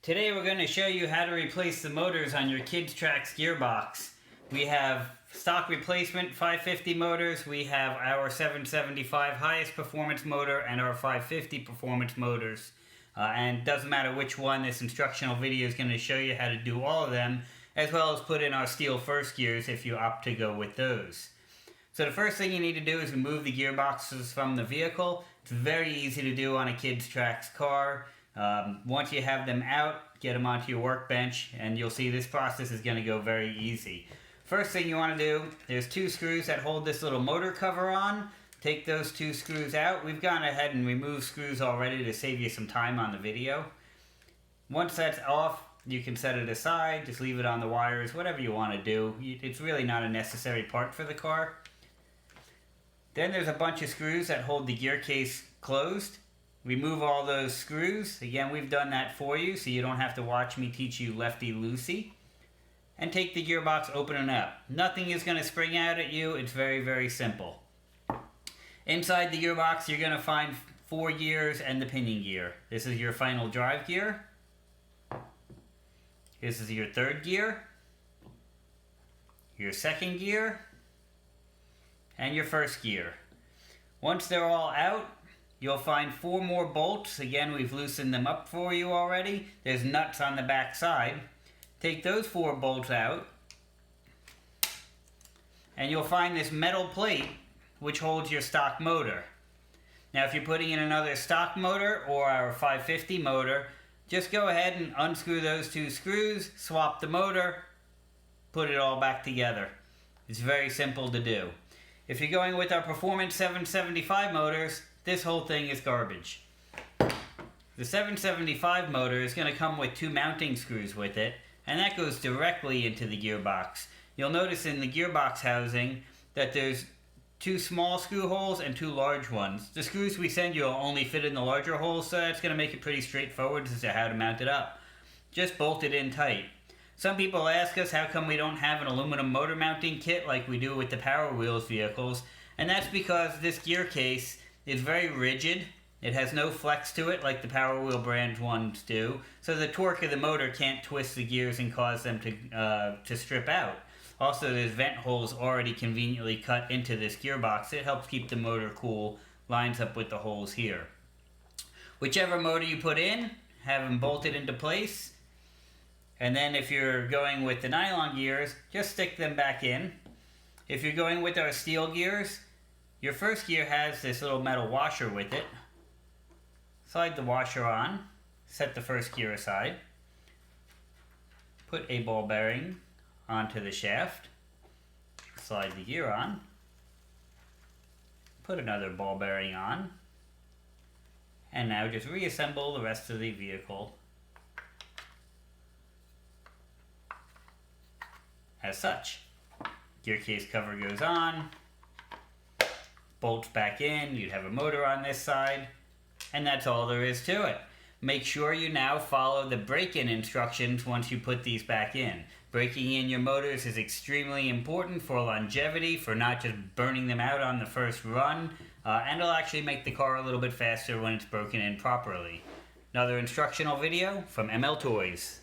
Today we're going to show you how to replace the motors on your Kid Trax gearbox. We have stock replacement 550 motors, we have our 775 highest performance motor and our 550 performance motors. And it doesn't matter which one, this instructional video is going to show you how to do all of them, as well as put in our steel first gears if you opt to go with those. So the first thing you need to do is remove the gearboxes from the vehicle. It's very easy to do on a Kid Trax car. Once you have them out, get them onto your workbench, and you'll see this process is going to go very easy. First thing you want to do, there's two screws that hold this little motor cover on. Take those two screws out. We've gone ahead and removed screws already to save you some time on the video. Once that's off, you can set it aside, just leave it on the wires, whatever you want to do. It's really not a necessary part for the car. Then there's a bunch of screws that hold the gear case closed. Remove all those screws. Again, we've done that for you, so you don't have to watch me teach you lefty-loosey. And take the gearbox opening up. Nothing is going to spring out at you. It's very, very simple. Inside the gearbox, you're going to find 4 gears and the pinion gear. This is your final drive gear. This is your third gear, your second gear, and your first gear. Once they're all out, you'll find 4 more bolts. Again, we've loosened them up for you already. There's nuts on the back side. Take those 4 bolts out, and you'll find this metal plate which holds your stock motor. Now, if you're putting in another stock motor or our 550 motor, just go ahead and unscrew those 2 screws, swap the motor, put it all back together. It's very simple to do. If you're going with our Performance 775 motors, this whole thing is garbage. The 775 motor is going to come with 2 mounting screws with it, and that goes directly into the gearbox. You'll notice in the gearbox housing that there's 2 small screw holes and 2 large ones. The screws we send you will only fit in the larger holes, so that's going to make it pretty straightforward as to how to mount it up. Just bolt it in tight. Some people ask us how come we don't have an aluminum motor mounting kit like we do with the Power Wheels vehicles, and that's because this gear case is very rigid. It has no flex to it like the Power Wheel brand ones do, so the torque of the motor can't twist the gears and cause them to strip out. Also, there's vent holes already conveniently cut into this gearbox. It helps keep the motor cool, lines up with the holes here. Whichever motor you put in, have them bolted into place. And then if you're going with the nylon gears, just stick them back in. If you're going with our steel gears, your first gear has this little metal washer with it. Slide the washer on, set the first gear aside. Put a ball bearing onto the shaft, slide the gear on, put another ball bearing on, and now just reassemble the rest of the vehicle as such. Gear case cover goes on, bolts back in, you'd have a motor on this side, and that's all there is to it. Make sure you now follow the break-in instructions once you put these back in. Breaking in your motors is extremely important for longevity, for not just burning them out on the first run, and it'll actually make the car a little bit faster when it's broken in properly. Another instructional video from M.L.Toys.